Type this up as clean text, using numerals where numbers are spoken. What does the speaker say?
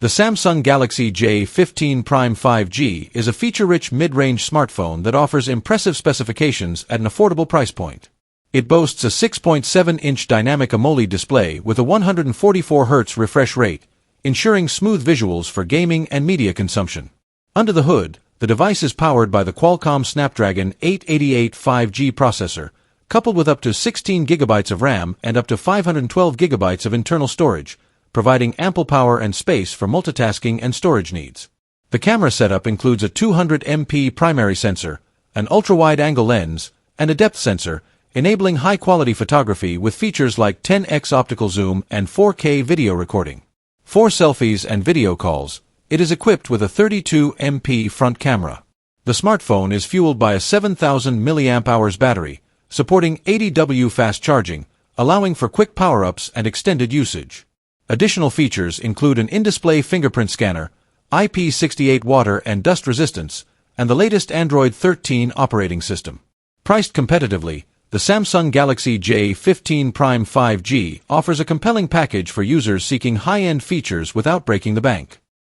The Samsung Galaxy J15 Prime 5G is a feature-rich mid-range smartphone that offers impressive specifications at an affordable price point. It boasts a 6.7-inch dynamic AMOLED display with a 144 Hz refresh rate, ensuring smooth visuals for gaming and media consumption. Under the hood, the device is powered by the Qualcomm Snapdragon 888 5G processor, coupled with up to 16 GB of RAM and up to 512 GB of internal storage, providing ample power and space for multitasking and storage needs. The camera setup includes a 200MP primary sensor, an ultra-wide-angle lens, and a depth sensor, enabling high-quality photography with features like 10x optical zoom and 4K video recording. For selfies and video calls, it is equipped with a 32MP front camera. The smartphone is fueled by a 7,000 mAh battery, supporting 80W fast charging, allowing for quick power-ups and extended usage. Additional features include an in-display fingerprint scanner, IP68 water and dust resistance, and the latest Android 13 operating system. Priced competitively, the Samsung Galaxy J15 Prime 5G offers a compelling package for users seeking high-end features without breaking the bank.